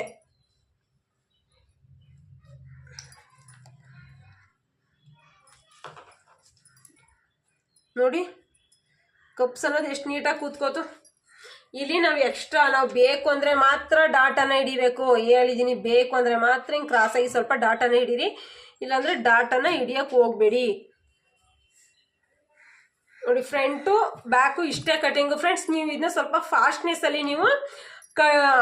ನೋಡಿ ಕಪ್ಸ್ ಅನ್ನೋದು ಎಷ್ಟು ನೀಟಾಗಿ ಕೂತ್ಕೋತು. ಇಲ್ಲಿ ನಾವು ಎಕ್ಸ್ಟ್ರಾ ನಾವು ಬೇಕು ಅಂದರೆ ಮಾತ್ರ ಡಾಟನ್ನು ಹಿಡಿಬೇಕು. ಹೇಳಿದ್ದೀನಿ, ಬೇಕು ಅಂದರೆ ಮಾತ್ರ ಹಿಂಗೆ ಕ್ರಾಸಾಗಿ ಸ್ವಲ್ಪ ಡಾಟನ್ನು ಹಿಡೀರಿ, ಇಲ್ಲಾಂದರೆ ಡಾಟನ್ನು ಹಿಡಿಯೋಕ್ಕೆ ಹೋಗಬೇಡಿ. ನೋಡಿ ಫ್ರಂಟು ಬ್ಯಾಕು ಇಷ್ಟೇ ಕಟಿಂಗು ಫ್ರೆಂಡ್ಸ್. ನೀವು ಇದನ್ನ ಸ್ವಲ್ಪ ಫಾಸ್ಟ್ನೆಸ್ಸಲ್ಲಿ ನೀವು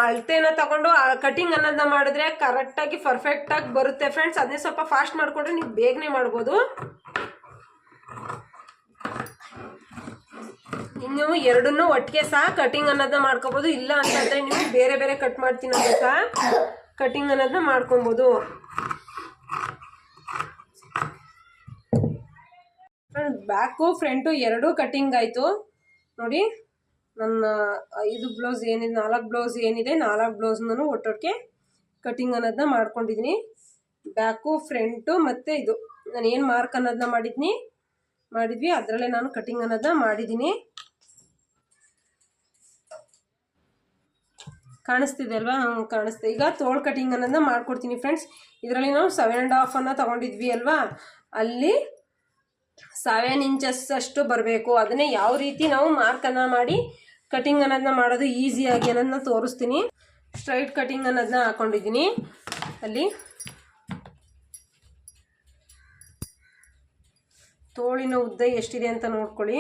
ಅಳತೆನ ತಗೊಂಡು ಕಟಿಂಗ್ ಅನ್ನೋದನ್ನ ಮಾಡಿದ್ರೆ ಕರೆಕ್ಟಾಗಿ ಪರ್ಫೆಕ್ಟಾಗಿ ಬರುತ್ತೆ ಫ್ರೆಂಡ್ಸ್. ಅದನ್ನೇ ಸ್ವಲ್ಪ ಫಾಸ್ಟ್ ಮಾಡಿಕೊಂಡ್ರೆ ನೀವು ಬೇಗನೆ ಮಾಡ್ಬೋದು. ನೀವು ಎರಡನ್ನೂ ಒಟ್ಟಿಗೆ ಸಹ ಕಟಿಂಗ್ ಅನ್ನೋದನ್ನ ಮಾಡ್ಕೋಬೋದು. ಇಲ್ಲ ಅಂತಂದರೆ ನೀವು ಬೇರೆ ಬೇರೆ ಕಟ್ ಮಾಡ್ತೀನಿ ಅಂತ ಸಹ ಕಟಿಂಗ್ ಅನ್ನೋದನ್ನ ಮಾಡ್ಕೊಬೋದು. ಬ್ಯಾಕು ಫ್ರಂಟು ಎರಡೂ ಕಟಿಂಗ್ ಆಯಿತು. ನೋಡಿ ನನ್ನ 5 ಬ್ಲೌಸ್ ಏನಿದೆ 4 ಬ್ಲೌಸ್ ಏನಿದೆ 4 ಬ್ಲೌಸ್ನೂ ಒಟ್ಟೊಟ್ಟಿಗೆ ಕಟಿಂಗ್ ಅನ್ನೋದನ್ನ ಮಾಡ್ಕೊಂಡಿದ್ದೀನಿ. ಬ್ಯಾಕು ಫ್ರಂಟು ಮತ್ತು ಇದು ನಾನು ಏನು ಮಾರ್ಕ್ ಅನ್ನೋದನ್ನ ಮಾಡಿದ್ವಿ ಅದರಲ್ಲೇ ನಾನು ಕಟಿಂಗ್ ಅನ್ನೋದನ್ನ ಮಾಡಿದ್ದೀನಿ. ಕಾಣಿಸ್ತಿದೆ ಅಲ್ವಾ? ಕಾಣಿಸ್ತಿದೆ. ಈಗ ತೋಳು ಕಟಿಂಗ್ ಅನ್ನೋದನ್ನ ಮಾಡ್ಕೊಡ್ತೀನಿ ಫ್ರೆಂಡ್ಸ್. ಇದರಲ್ಲಿ ನಾವು 7.5 ತಗೊಂಡಿದ್ವಿ ಅಲ್ವಾ, ಅಲ್ಲಿ 7 ಇಂಚಸ್ ಅಷ್ಟು ಬರಬೇಕು. ಅದನ್ನೇ ಯಾವ ರೀತಿ ನಾವು ಮಾರ್ಕನ್ನು ಮಾಡಿ ಕಟಿಂಗ್ ಅನ್ನೋದನ್ನ ಮಾಡೋದು ಈಸಿಯಾಗಿ ಅನ್ನೋದನ್ನ ತೋರಿಸ್ತೀನಿ. ಸ್ಟ್ರೈಟ್ ಕಟಿಂಗ್ ಅನ್ನೋದನ್ನ ಹಾಕೊಂಡಿದ್ದೀನಿ. ಅಲ್ಲಿ ತೋಳಿನ ಉದ್ದ ಎಷ್ಟಿದೆ ಅಂತ ನೋಡ್ಕೊಳ್ಳಿ.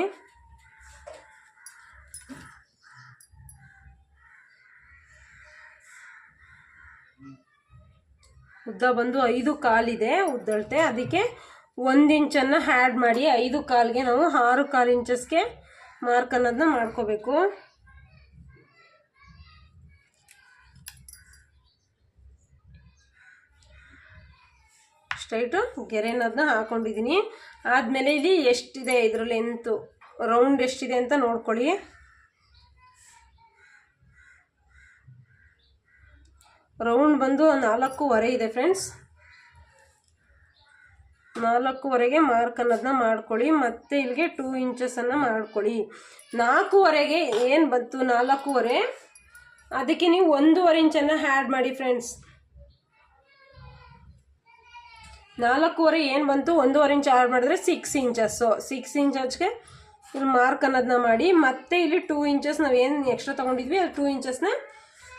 ಉದ್ದ ಬಂದು 5.25 ಇದೆ ಉದ್ದಳತೆ. ಅದಕ್ಕೆ 1 ಇಂಚನ್ನು ಆ್ಯಡ್ ಮಾಡಿ 5.25ಗೆ ನಾವು 6.25 ಇಂಚಸ್ಗೆ ಮಾರ್ಕ್ ಅನ್ನೋದನ್ನ ಮಾಡ್ಕೋಬೇಕು. ಸ್ಟ್ರೈಟು ಗೆರೆ ಅನ್ನೋದನ್ನ ಹಾಕೊಂಡಿದ್ದೀನಿ. ಆದಮೇಲೆ ಇಲ್ಲಿ ಎಷ್ಟಿದೆ ಇದರ ಲೆಂತು ರೌಂಡ್ ಎಷ್ಟಿದೆ ಅಂತ ನೋಡ್ಕೊಳ್ಳಿ. ರೌಂಡ್ ಬಂದು 4.25 ಇದೆ ಫ್ರೆಂಡ್ಸ್. 4.25ಗೆ ಮಾರ್ಕ್ ಅನ್ನೋದನ್ನ ಮಾಡ್ಕೊಳ್ಳಿ. ಮತ್ತು ಇಲ್ಲಿಗೆ 2 ಇಂಚಸನ್ನು ಮಾಡ್ಕೊಳ್ಳಿ. 4.25ಗೆ ಏನು ಬಂತು 4.25, ಅದಕ್ಕೆ ನೀವು 1.5 ಇಂಚನ್ನು ಆ್ಯಡ್ ಮಾಡಿ ಫ್ರೆಂಡ್ಸ್. 4.25 ಏನು ಬಂತು 1.5 ಇಂಚ್ ಆ್ಯಡ್ ಮಾಡಿದ್ರೆ 6 ಇಂಚಸ್ಸು. 6 ಇಂಚಸ್ಗೆ ಇಲ್ಲಿ ಮಾರ್ಕ್ ಅನ್ನೋದನ್ನ ಮಾಡಿ. ಮತ್ತು ಇಲ್ಲಿ 2 ಇಂಚಸ್ ನಾವೇನು ಎಕ್ಸ್ಟ್ರಾ ತೊಗೊಂಡಿದ್ವಿ ಅದು 2 ಇಂಚಸ್ನ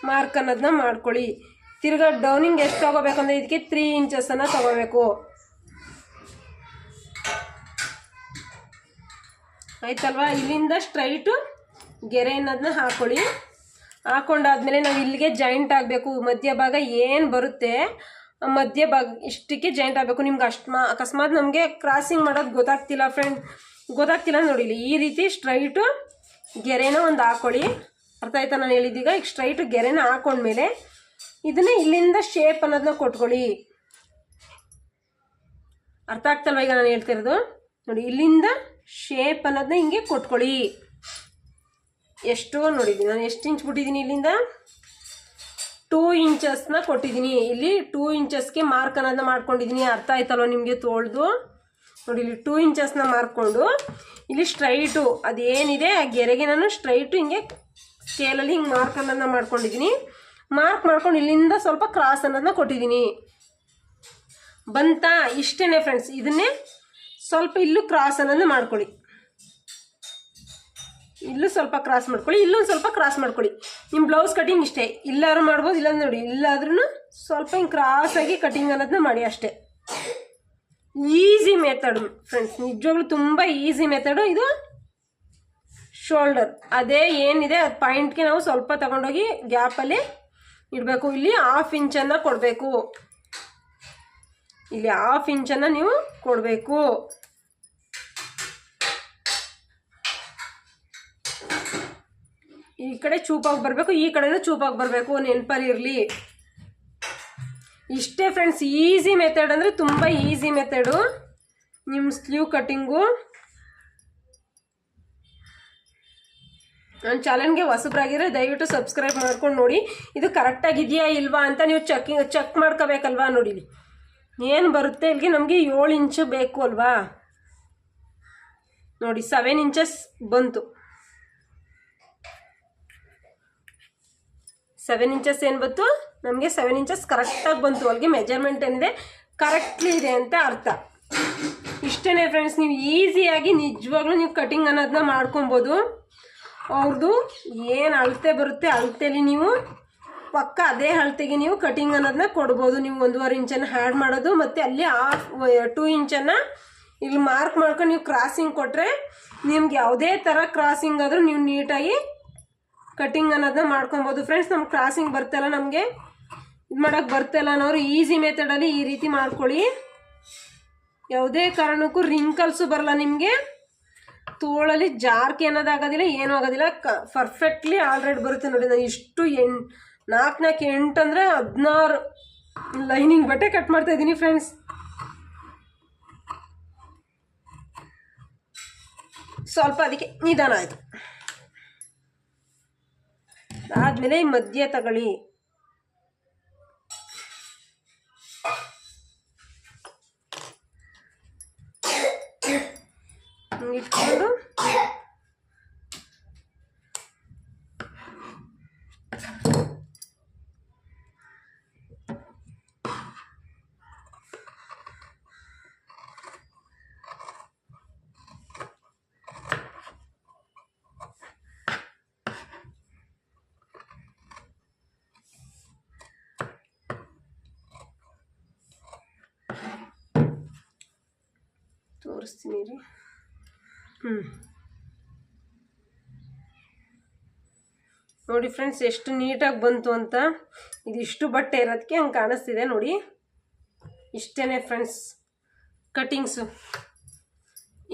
ಮಾರ್ಕ್ ಅನ್ನೋದನ್ನ ಮಾಡ್ಕೊಳ್ಳಿ. ತಿರ್ಗಾ ಡೌನಿಂಗ್ ಎಷ್ಟು ತೊಗೋಬೇಕಂದ್ರೆ ಇದಕ್ಕೆ 3 ಇಂಚಸನ್ನು ತೊಗೋಬೇಕು. ಆಯ್ತಲ್ವಾ? ಇಲ್ಲಿಂದ ಸ್ಟ್ರೈಟು ಗೆರೆ ಅನ್ನೋದನ್ನ ಹಾಕ್ಕೊಳ್ಳಿ. ಹಾಕೊಂಡಾದ್ಮೇಲೆ ನಾವು ಇಲ್ಲಿಗೆ ಜಾಯಿಂಟ್ ಆಗಬೇಕು. ಮಧ್ಯಭಾಗ ಏನು ಬರುತ್ತೆ ಮಧ್ಯಭಾಗ ಇಷ್ಟಕ್ಕೆ ಜಾಯಿಂಟ್ ಆಗಬೇಕು. ನಿಮ್ಗೆ ಅಕಸ್ಮಾತ್ ನಮಗೆ ಕ್ರಾಸಿಂಗ್ ಮಾಡೋದು ಗೊತ್ತಾಗ್ತಿಲ್ಲ ನೋಡಿಲಿ, ಈ ರೀತಿ ಸ್ಟ್ರೈಟು ಗೆರೆನ ಒಂದು ಹಾಕ್ಕೊಳ್ಳಿ. ಅರ್ಥ ಆಯ್ತಾ ನಾನು ಹೇಳಿದ್ದೀಗ? ಈಗ ಸ್ಟ್ರೈಟು ಗೆರೆನ ಹಾಕೊಂಡ್ಮೇಲೆ ಇದನ್ನ ಇಲ್ಲಿಂದ ಶೇಪ್ ಅನ್ನೋದನ್ನ ಕೊಟ್ಕೊಳ್ಳಿ. ಅರ್ಥ ಆಗ್ತಲ್ವ ಈಗ ನಾನು ಹೇಳ್ತಿರೋದು? ನೋಡಿ, ಇಲ್ಲಿಂದ ಶೇಪ್ ಅನ್ನೋದನ್ನ ಹಿಂಗೆ ಕೊಟ್ಕೊಳ್ಳಿ. ಎಷ್ಟು ನೋಡಿದ್ದೀನಿ ನಾನು, ಎಷ್ಟು ಇಂಚ್ ಬಿಟ್ಟಿದ್ದೀನಿ ಇಲ್ಲಿಂದ 2 ಇಂಚಸ್ನ ಕೊಟ್ಟಿದ್ದೀನಿ. ಇಲ್ಲಿ 2 ಇಂಚಸ್ಗೆ ಮಾರ್ಕ್ ಅನ್ನೋದನ್ನ ಮಾಡ್ಕೊಂಡಿದ್ದೀನಿ. ಅರ್ಥ ಆಯ್ತಲ್ವ ನಿಮಗೆ? ತೋಳ್ದು ನೋಡಿ, ಇಲ್ಲಿ 2 ಇಂಚಸ್ನ ಮಾರ್ಕೊಂಡು ಇಲ್ಲಿ ಸ್ಟ್ರೈಟು ಅದೇನಿದೆ ಆ ಗೆರೆಗೆ ನಾನು ಸ್ಟ್ರೈಟು ಹಿಂಗೆ ಸ್ಕೇಲಲ್ಲಿ ಹಿಂಗೆ ಮಾರ್ಕ್ ಅನ್ನೋದನ್ನ ಮಾಡ್ಕೊಂಡಿದ್ದೀನಿ. ಮಾರ್ಕ್ ಮಾಡ್ಕೊಂಡು ಇಲ್ಲಿಂದ ಸ್ವಲ್ಪ ಕ್ರಾಸ್ ಅನ್ನೋದನ್ನ ಕೊಟ್ಟಿದ್ದೀನಿ. ಬಂತಾ? ಇಷ್ಟೇ ಫ್ರೆಂಡ್ಸ್. ಇದನ್ನೇ ಸ್ವಲ್ಪ ಇಲ್ಲೂ ಕ್ರಾಸ್ ಅನ್ನೋದನ್ನ ಮಾಡ್ಕೊಳ್ಳಿ. ಇಲ್ಲೂ ಸ್ವಲ್ಪ ಕ್ರಾಸ್ ಮಾಡ್ಕೊಳ್ಳಿ, ಇಲ್ಲೊಂದು ಸ್ವಲ್ಪ ಕ್ರಾಸ್ ಮಾಡ್ಕೊಳ್ಳಿ. ನಿಮ್ಮ ಬ್ಲೌಸ್ ಕಟಿಂಗ್ ಇಷ್ಟೇ. ಇಲ್ಲಾದ್ರೂ ಮಾಡ್ಬೋದು, ಇಲ್ಲ ನೋಡಿ ಇಲ್ಲಾದ್ರೂ ಸ್ವಲ್ಪ ಹಿಂಗೆ ಕ್ರಾಸಾಗಿ ಕಟಿಂಗ್ ಅನ್ನೋದನ್ನ ಮಾಡಿ ಅಷ್ಟೇ. ಈಸಿ ಮೆಥಡ್ ಫ್ರೆಂಡ್ಸ್, ನಿಜವಾಗ್ಲೂ ತುಂಬ ಈಸಿ ಮೆಥಡು ಇದು. ಶೋಲ್ಡರ್ ಅದೇ ಏನಿದೆ ಅದು ಪಾಯಿಂಟ್ಗೆ ನಾವು ಸ್ವಲ್ಪ ತಗೊಂಡೋಗಿ ಗ್ಯಾಪಲ್ಲಿ ಇಡಬೇಕು. ಇಲ್ಲಿ 1/2 ಇಂಚನ್ನು ಕೊಡಬೇಕು. ಇಲ್ಲಿ 1/2 ಇಂಚನ್ನು ನೀವು ಕೊಡಬೇಕು. ಈ ಕಡೆ ಚೂಪಾಗಿ ಬರಬೇಕು, ಈ ಕಡೆನೂ ಚೂಪಾಗಿ ಬರಬೇಕು, ನೆನಪಲ್ಲಿ ಇರಲಿ. ಇಷ್ಟೇ ಫ್ರೆಂಡ್ಸ್, ಈಸಿ ಮೆಥಡ್ ಅಂದರೆ ತುಂಬ ಈಸಿ ಮೆಥಡು ನಿಮ್ಮ ಸ್ಲೀವ್ ಕಟ್ಟಿಂಗು. ನನ್ನ ಚಾನಲ್ಗೆ ಹೊಸಬ್ರಾಗಿದ್ರೆ ದಯವಿಟ್ಟು ಸಬ್ಸ್ಕ್ರೈಬ್ ಮಾಡ್ಕೊಂಡು ನೋಡಿ. ಇದು ಕರೆಕ್ಟಾಗಿದೆಯಾ ಇಲ್ವಾ ಅಂತ ನೀವು ಚೆಕ್ ಮಾಡ್ಕೋಬೇಕಲ್ವಾ? ನೋಡಿ ಏನು ಬರುತ್ತೆ ಇಲ್ಲಿಗೆ. ನಮಗೆ 7 ಇಂಚು ಬೇಕು ಅಲ್ವಾ? ನೋಡಿ 7 ಇಂಚಸ್ ಬಂತು. 7 ಇಂಚಸ್ ಏನು ಬಂತು ನಮಗೆ? 7 ಇಂಚಸ್ ಕರೆಕ್ಟಾಗಿ ಬಂತು. ಅಲ್ಲಿಗೆ ಮೆಜರ್ಮೆಂಟ್ ಏನಿದೆ ಕರೆಕ್ಟ್ಲಿ ಇದೆ ಅಂತ ಅರ್ಥ. ಇಷ್ಟೇ ಫ್ರೆಂಡ್ಸ್, ನೀವು ಈಸಿಯಾಗಿ ನಿಜವಾಗ್ಲೂ ನೀವು ಕಟಿಂಗ್ ಅನ್ನೋದನ್ನ ಮಾಡ್ಕೊಬೋದು. ಅವ್ರದ್ದು ಏನು ಅಳತೆ ಬರುತ್ತೆ ಅಳತೆಯಲ್ಲಿ ನೀವು ಪಕ್ಕ ಅದೇ ಅಳತೆಗೆ ನೀವು ಕಟಿಂಗ್ ಅನ್ನೋದನ್ನ ಕೊಡ್ಬೋದು. ನೀವು 1.5 ಇಂಚನ್ನು ಆ್ಯಡ್ ಮಾಡೋದು, ಮತ್ತು ಅಲ್ಲಿ 2 ಇಂಚನ್ನು ಇಲ್ಲಿ ಮಾರ್ಕ್ ಮಾಡ್ಕೊಂಡು ನೀವು ಕ್ರಾಸಿಂಗ್ ಕೊಟ್ಟರೆ ನಿಮ್ಗೆ ಯಾವುದೇ ಥರ ಕ್ರಾಸಿಂಗ್ ಆದರೂ ನೀವು ನೀಟಾಗಿ ಕಟಿಂಗ್ ಅನ್ನೋದನ್ನ ಮಾಡ್ಕೊಬೋದು. ಫ್ರೆಂಡ್ಸ್, ನಮ್ಗೆ ಕ್ರಾಸಿಂಗ್ ಬರ್ತಾಯಿಲ್ಲ, ನಮಗೆ ಇದು ಮಾಡೋಕ್ಕೆ ಬರ್ತಾಯಿಲ್ಲ ಅನ್ನೋರು ಈಸಿ ಮೆಥಡಲ್ಲಿ ಈ ರೀತಿ ಮಾಡ್ಕೊಳ್ಳಿ. ಯಾವುದೇ ಕಾರಣಕ್ಕೂ ರಿಂಕಲ್ಸು ಬರಲ್ಲ ನಿಮಗೆ. ತೋಳಲ್ಲಿ ಜಾರ್ಕೆ ಅನ್ನೋದಾಗೋದಿಲ್ಲ, ಏನೂ ಆಗೋದಿಲ್ಲ. ಪರ್ಫೆಕ್ಟ್ಲಿ ಆಲ್ರೆಡಿ ಬರುತ್ತೆ ನೋಡಿ. ನಾನು ಇಷ್ಟು 4 8 ಅಂದರೆ 16 ಲೈನಿಂಗ್ ಬಟ್ಟೆ ಕಟ್ ಮಾಡ್ತಾ ಇದ್ದೀನಿ ಫ್ರೆಂಡ್ಸ್. ಸ್ವಲ್ಪ ಅದಕ್ಕೆ ನಿಧಾನ ಆಯಿತು. ಆದಮೇಲೆ ಈ ಮಧ್ಯ ತಗೊಳ್ಳಿ. ಇಟ್ಕೊಂಡು ತೋರಿಸ್ತೀನಿ ರೀ. ನೋಡಿ ಫ್ರೆಂಡ್ಸ್, ಎಷ್ಟು ನೀಟಾಗಿ ಬಂತು ಅಂತ. ಇದಿಷ್ಟು ಬಟ್ಟೆ ಇರೋದಕ್ಕೆ ಹಂಗೆ ಕಾಣಿಸ್ತಿದೆ ನೋಡಿ. ಇಷ್ಟೇ ಫ್ರೆಂಡ್ಸ್ ಕಟಿಂಗ್ಸು.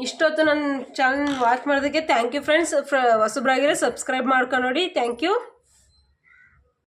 ಇಷ್ಟೊತ್ತು ನನ್ನ ಚಾನಲ್ ವಾಚ್ ಮಾಡೋದಕ್ಕೆ ಥ್ಯಾಂಕ್ ಯು ಫ್ರೆಂಡ್ಸ್. ಹೊಸಬ್ರಾಗಿರೋ ಸಬ್ಸ್ಕ್ರೈಬ್ ಮಾಡ್ಕೊಂಡು ನೋಡಿ. Thank you.